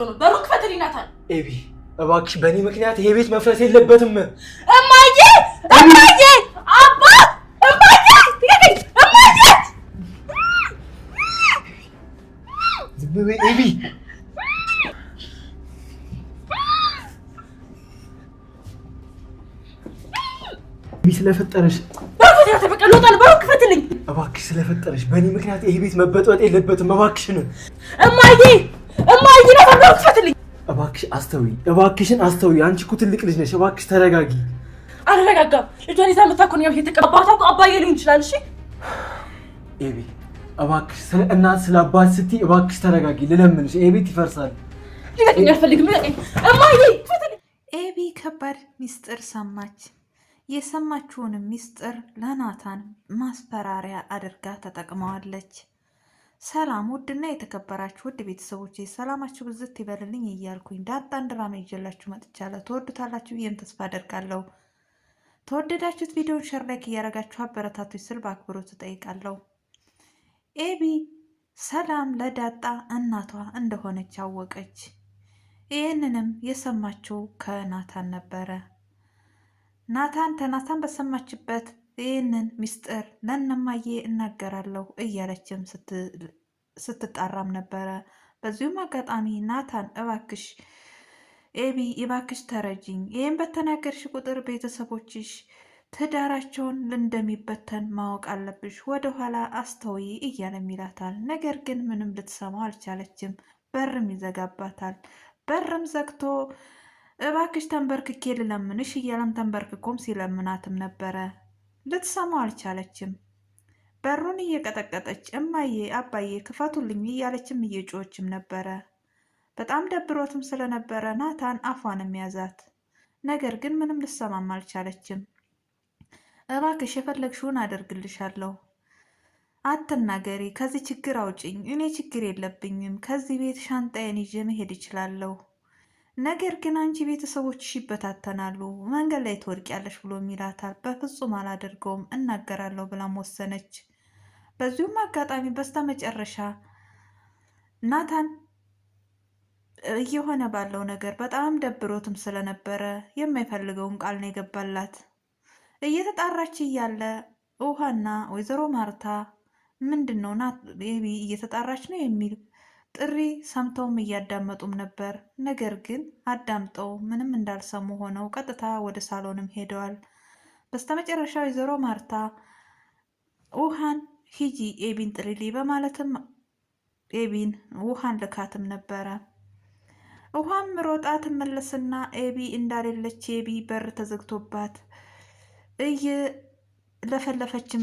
በሩክ ፈትሊናታል ኤቢ እባክሽ በእኔ ምክንያት ይሄ ቤት መፍረስ የለበትም። እማዬ አባ እማዬ ዝም በይ ኤቢ። ስለፈጠረሽ በሩክ ፈትልኝ እባክሽ፣ ስለፈጠረሽ በእኔ ምክንያት ይሄ ቤት መበጥበጥ የለበትም። እባክሽን እማዬ በሩክ ፈትልኝ። እባክሽ አስተውይ፣ እባክሽን አስተውይ። አንቺ እኮ ትልቅ ልጅ ነሽ። እባክሽ ተረጋጊ። አልረጋጋም። ልጇን ይዛ መታኮን ያው የተቀባታ አባዬ ሊሆን ይችላል። እሺ ኤቢ እባክሽ፣ ስለ እናት ስለ አባት ስትይ እባክሽ ተረጋጊ። ልለምንሽ፣ ይሄ ቤት ይፈርሳል። ልቀቂኝ፣ አልፈልግም። ልቀቂኝ እማዬ። ኤቢ ከባድ ሚስጥር ሰማች። የሰማችውንም ሚስጥር ለናታን ማስፈራሪያ አድርጋ ተጠቅመዋለች። ሰላም ውድና የተከበራችሁ ውድ ቤተሰቦቼ ሰላማችሁ ብዝት ይበልልኝ እያልኩኝ ዳጣን ድራማ ይዤላችሁ መጥቻለሁ። ትወዱታላችሁ ብዬም ተስፋ አደርጋለሁ። ተወደዳችሁት ቪዲዮን ሸር ላይክ እያደረጋችሁ አበረታቶች ስል በአክብሮት እጠይቃለሁ። ኤቢ ሰላም ለዳጣ እናቷ እንደሆነች አወቀች። ይህንንም የሰማችው ከናታን ነበረ። ናታን በሰማችበት ይህንን ሚስጥር ለእነማዬ እናገራለሁ እያለችም ስትጣራም ነበረ። በዚሁም አጋጣሚ ናታን እባክሽ ኤቢ እባክሽ ተረጂኝ፣ ይህን በተናገርሽ ቁጥር ቤተሰቦችሽ ትዳራቸውን እንደሚበተን ማወቅ አለብሽ፣ ወደኋላ አስተውይ እያለም ይላታል። ነገር ግን ምንም ልትሰማው አልቻለችም። በርም ይዘጋባታል። በርም ዘግቶ እባክሽ ተንበርክኬ ልለምንሽ እያለም ተንበርክኮም ሲለምናትም ነበረ። ልትሰማው አልቻለችም። በሩን እየቀጠቀጠች እማዬ አባዬ ክፈቱልኝ እያለችም እየጮችም ነበረ። በጣም ደብሮትም ስለነበረ ናታን አፏንም ያዛት። ነገር ግን ምንም ልትሰማም አልቻለችም። እባክሽ የፈለግሽውን አደርግልሻለሁ፣ አትናገሪ፣ ከዚህ ችግር አውጭኝ፣ እኔ ችግር የለብኝም፣ ከዚህ ቤት ሻንጣዬን ይዤ መሄድ እችላለሁ። ነገር ግን አንቺ ቤተሰቦችሽ ይበታተናሉ፣ መንገድ ላይ ትወድቂያለሽ ብሎ ይላታል። በፍጹም አላደርገውም፣ እናገራለሁ ብላም ወሰነች። በዚሁም አጋጣሚ በስተመጨረሻ ናታን እየሆነ ባለው ነገር በጣም ደብሮትም ስለነበረ የማይፈልገውን ቃል ነው የገባላት። እየተጣራች እያለ ውሃና ወይዘሮ ማርታ ምንድን ነው ኤቢ እየተጣራች ነው የሚል ጥሪ ሰምተውም እያዳመጡም ነበር። ነገር ግን አዳምጠው ምንም እንዳልሰሙ ሆነው ቀጥታ ወደ ሳሎንም ሄደዋል። በስተመጨረሻ ወይዘሮ ማርታ ውሃን ሂጂ ኤቢን ጥሪሊ በማለትም ኤቢን ውሃን ልካትም ነበረ። ውሃም ሮጣ ትመለስና ኤቢ እንዳሌለች ኤቢ በር ተዘግቶባት እየለፈለፈችም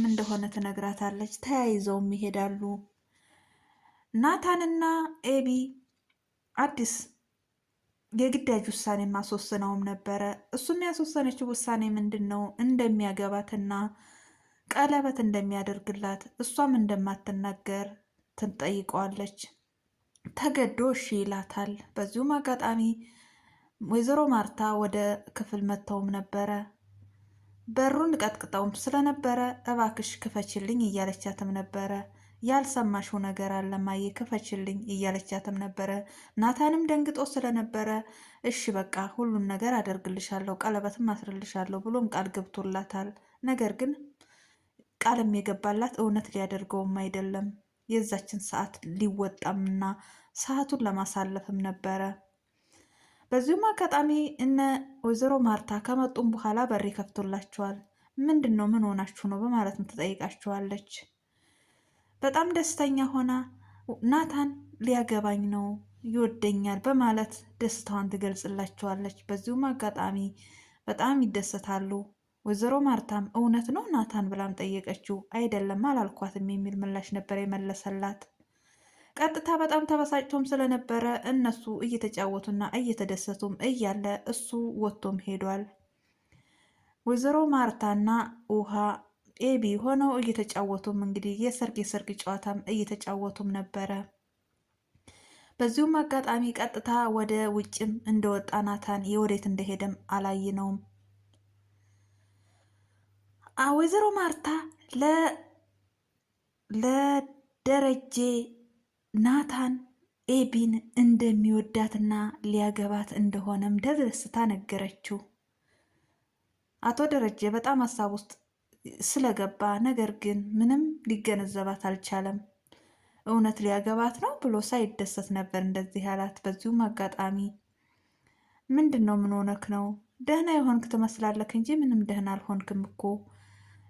እንደሆነ ትነግራታለች። ተያይዘውም ይሄዳሉ። ናታንና ኤቢ አዲስ የግዳጅ ውሳኔ ማስወስነውም ነበረ። እሱም ያስወሰነችው ውሳኔ ምንድን ነው? እንደሚያገባትና ቀለበት እንደሚያደርግላት እሷም እንደማትናገር ትጠይቀዋለች። ተገዶ እሺ ይላታል። በዚሁም አጋጣሚ ወይዘሮ ማርታ ወደ ክፍል መጥተውም ነበረ። በሩን ቀጥቅጠውም ስለነበረ እባክሽ ክፈችልኝ እያለቻትም ነበረ። ያልሰማሽው ነገር አለ ማዬ ክፈችልኝ እያለቻትም ነበረ። ናታንም ደንግጦ ስለነበረ እሺ በቃ ሁሉን ነገር አደርግልሻለሁ፣ ቀለበትም አስርልሻለሁ ብሎም ቃል ገብቶላታል። ነገር ግን ቃልም የገባላት እውነት ሊያደርገውም አይደለም፣ የዛችን ሰዓት ሊወጣምና ሰዓቱን ለማሳለፍም ነበረ። በዚሁም አጋጣሚ እነ ወይዘሮ ማርታ ከመጡም በኋላ በር ከፍቶላቸዋል። ምንድን ነው ምን ሆናችሁ ነው በማለትም ትጠይቃቸዋለች። በጣም ደስተኛ ሆና ናታን ሊያገባኝ ነው ይወደኛል በማለት ደስታዋን ትገልጽላቸዋለች። በዚሁም አጋጣሚ በጣም ይደሰታሉ። ወይዘሮ ማርታም እውነት ነው ናታን ብላም ጠየቀችው። አይደለም አላልኳትም የሚል ምላሽ ነበር የመለሰላት። ቀጥታ በጣም ተበሳጭቶም ስለነበረ እነሱ እየተጫወቱና እየተደሰቱም እያለ እሱ ወጥቶም ሄዷል። ወይዘሮ ማርታና ውሃ ኤቢ ሆነው እየተጫወቱም እንግዲህ የሰርግ ጨዋታም እየተጫወቱም ነበረ። በዚሁም አጋጣሚ ቀጥታ ወደ ውጭም እንደወጣ ናታን የወዴት እንደሄደም አላየነውም። ወይዘሮ ማርታ ለደረጀ ናታን ኤቢን እንደሚወዳትና ሊያገባት እንደሆነም ደስታ ነገረችው። አቶ ደረጀ በጣም ሀሳብ ውስጥ ስለገባ ነገር ግን ምንም ሊገነዘባት አልቻለም። እውነት ሊያገባት ነው ብሎ ሳይደሰት ነበር እንደዚህ ያላት። በዚሁም አጋጣሚ ምንድን ነው ምን ሆነክ ነው? ደህና የሆንክ ትመስላለክ እንጂ ምንም ደህና አልሆንክም እኮ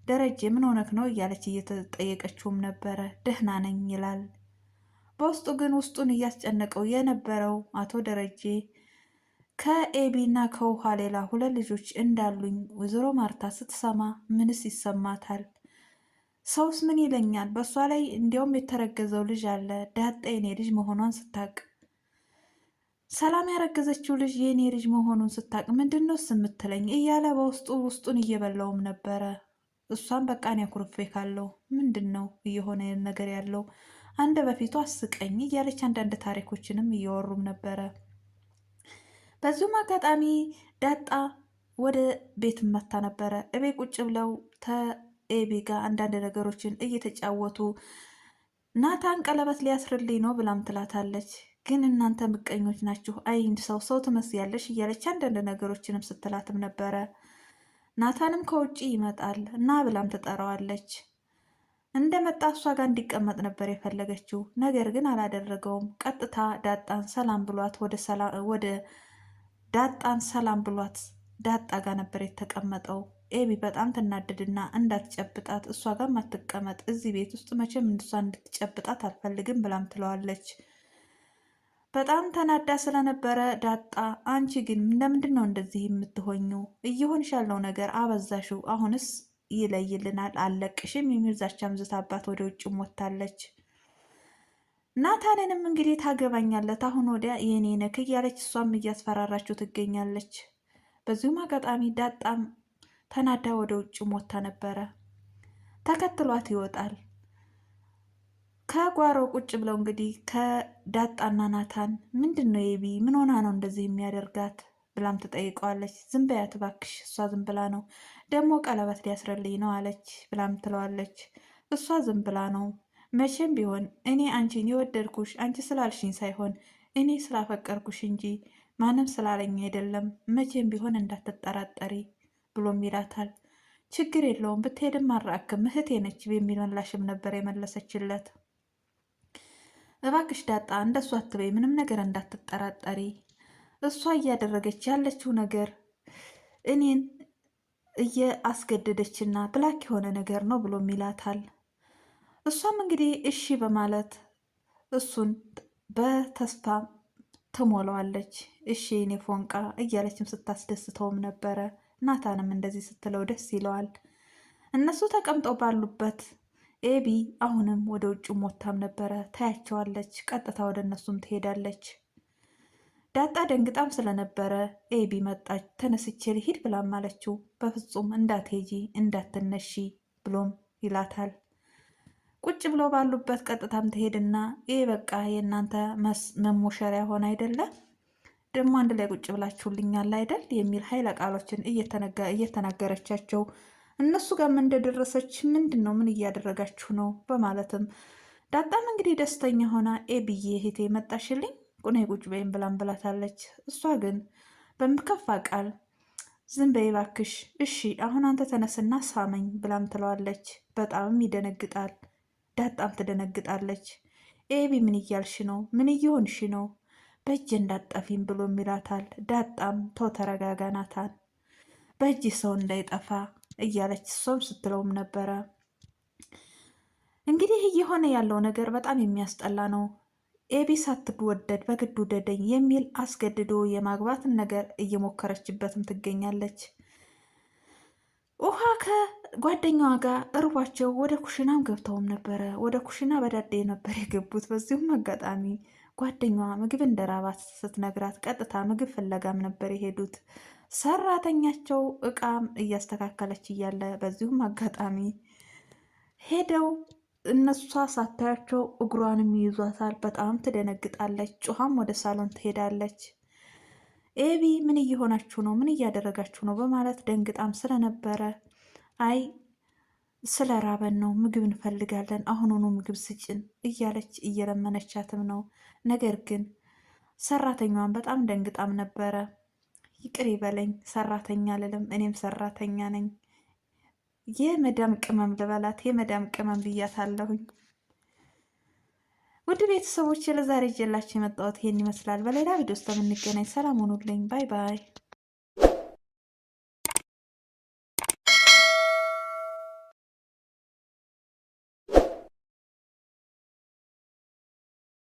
ደረጀ ምን ሆነክ ነው እያለች እየተጠየቀችውም ነበረ። ደህና ነኝ ይላል። በውስጡ ግን ውስጡን እያስጨነቀው የነበረው አቶ ደረጀ ከኤቢና ከውሃ ሌላ 2 ልጆች እንዳሉኝ ወይዘሮ ማርታ ስትሰማ ምንስ ይሰማታል? ሰውስ ምን ይለኛል? በእሷ ላይ እንዲያውም የተረገዘው ልጅ አለ። ዳጣ የኔ ልጅ መሆኗን ስታቅ፣ ሰላም ያረገዘችው ልጅ የኔ ልጅ መሆኑን ስታቅ ምንድን ነው የምትለኝ እያለ በውስጡ ውስጡን እየበላውም ነበረ። እሷም በቃ እኔ አኩርፌ ካለው ምንድን ነው እየሆነ ነገር ያለው አንደ በፊቱ አስቀኝ እያለች አንዳንድ ታሪኮችንም እየወሩም ነበረ። በዚሁም አጋጣሚ ዳጣ ወደ ቤት መታ ነበረ። እቤት ቁጭ ብለው ኤቢ ጋር አንዳንድ ነገሮችን እየተጫወቱ ናታን ቀለበት ሊያስርልኝ ነው ብላም ትላታለች። ግን እናንተ ምቀኞች ናችሁ፣ አይንድ ሰው ትመስያለሽ እያለች አንዳንድ ነገሮችንም ስትላትም ነበረ። ናታንም ከውጭ ይመጣል እና ብላም ትጠራዋለች። እንደመጣ እሷ ጋር እንዲቀመጥ ነበር የፈለገችው፣ ነገር ግን አላደረገውም። ቀጥታ ዳጣን ሰላም ብሏት ወደ ዳጣን ሰላም ብሏት ዳጣ ጋር ነበር የተቀመጠው። ኤቢ በጣም ትናደድና እንዳትጨብጣት እሷ ጋር ማትቀመጥ እዚህ ቤት ውስጥ መቼም እሷ እንድትጨብጣት አልፈልግም ብላም ትለዋለች። በጣም ተናዳ ስለነበረ ዳጣ አንቺ ግን ለምንድን ነው እንደዚህ የምትሆኙ? እየሆንሽ ያለው ነገር አበዛሽው። አሁንስ ይለይልናል፣ አለቅሽም የሚል ዛቻም ዝታባት ወደ ውጭ ወጥታለች። ናታንንም እንግዲህ ታገባኛለት አሁን ወዲያ የኔ ነክ እያለች እሷም እያስፈራራችው ትገኛለች። በዚሁም አጋጣሚ ዳጣም ተናዳ ወደ ውጭ ሞታ ነበረ። ተከትሏት ይወጣል። ከጓሮ ቁጭ ብለው እንግዲህ ከዳጣና ናታን ምንድን ነው ኤቢ ምን ሆና ነው እንደዚህ የሚያደርጋት ብላም ትጠይቀዋለች። ዝም በያት እባክሽ፣ እሷ ዝም ብላ ነው፣ ደግሞ ቀለበት ሊያስረልኝ ነው አለች ብላም ትለዋለች። እሷ ዝም ብላ ነው፣ መቼም ቢሆን እኔ አንቺን የወደድኩሽ አንቺ ስላልሽኝ ሳይሆን እኔ ስላፈቀርኩሽ እንጂ ማንም ስላለኝ አይደለም፣ መቼም ቢሆን እንዳትጠራጠሪ ብሎም ይላታል። ችግር የለውም ብትሄድም አራክም እህቴ ነች የሚል ምላሽም ነበር የመለሰችለት። እባክሽ ዳጣ እንደሱ አትበይ፣ ምንም ነገር እንዳትጠራጠሪ፣ እሷ እያደረገች ያለችው ነገር እኔን እየአስገደደችና ብላክ የሆነ ነገር ነው ብሎም ይላታል። እሷም እንግዲህ እሺ በማለት እሱን በተስፋ ትሞላዋለች። እሺ የኔ ፎንቃ እያለችም ስታስደስተውም ነበረ። ናታንም እንደዚህ ስትለው ደስ ይለዋል። እነሱ ተቀምጠው ባሉበት ኤቢ አሁንም ወደ ውጭ ሞታም ነበረ። ታያቸዋለች። ቀጥታ ወደ እነሱም ትሄዳለች። ዳጣ ደንግጣም ስለነበረ ኤቢ መጣች። ተነስቼ ልሂድ ብላም አለችው። በፍጹም እንዳትሄጂ እንዳትነሺ ብሎም ይላታል። ቁጭ ብለው ባሉበት ቀጥታም ትሄድና ይህ በቃ የእናንተ መሞሸሪያ ሆነ አይደለ ደግሞ አንድ ላይ ቁጭ ብላችሁልኛል አይደል የሚል ኃይለ ቃሎችን እየተናገረቻቸው እነሱ ጋርም እንደደረሰች ምንድን ነው ምን እያደረጋችሁ ነው በማለትም ዳጣም እንግዲህ ደስተኛ ሆና ኤቢዬ እህቴ መጣሽልኝ ቁኔ ቁጭ በይም ብላም ብላታለች። እሷ ግን በምከፋ ቃል ዝም በይ እባክሽ፣ እሺ አሁን አንተ ተነስና ሳመኝ ብላም ትለዋለች። በጣምም ይደነግጣል። ዳጣም ትደነግጣለች። ኤቢ ምን እያልሽ ነው? ምን እየሆንሽ ነው? በእጅ እንዳጠፊም ብሎ ይላታል። ዳጣም ቶ ተረጋጋ ናታን፣ በእጅ ሰው እንዳይጠፋ እያለች እሷም ስትለውም ነበረ። እንግዲህ እየሆነ ያለው ነገር በጣም የሚያስጠላ ነው። ኤቢ ሳትወደድ በግድ ውደደኝ የሚል አስገድዶ የማግባትን ነገር እየሞከረችበትም ትገኛለች። ውሃ ከጓደኛዋ ጋር እርቧቸው ወደ ኩሽናም ገብተውም ነበረ። ወደ ኩሽና በዳዴ ነበር የገቡት። በዚሁም አጋጣሚ ጓደኛዋ ምግብ እንደራባት ስትነግራት ቀጥታ ምግብ ፍለጋም ነበር የሄዱት። ሰራተኛቸው እቃም እያስተካከለች እያለ በዚሁም አጋጣሚ ሄደው እነሷ ሳታያቸው እግሯንም ይይዟታል። በጣም ትደነግጣለች። ጩሃም ወደ ሳሎን ትሄዳለች። ኤቢ ምን እየሆናችሁ ነው? ምን እያደረጋችሁ ነው? በማለት ደንግጣም ስለነበረ አይ ስለ ራበን ነው፣ ምግብ እንፈልጋለን፣ አሁኑኑ ምግብ ስጭን እያለች እየለመነቻትም ነው። ነገር ግን ሰራተኛዋን በጣም ደንግጣም ነበረ። ይቅር ይበለኝ ሰራተኛ አልልም፣ እኔም ሰራተኛ ነኝ፣ የመዳም ቅመም ልበላት፣ የመዳም ቅመም ብያታለሁኝ። ውድ ቤተሰቦች ለዛሬ ይዤላችሁ የመጣሁት ይሄን ይመስላል። በሌላ ቪዲዮ ውስጥ የምንገናኝ። ሰላም ሁኑልኝ። ባይ ባይ።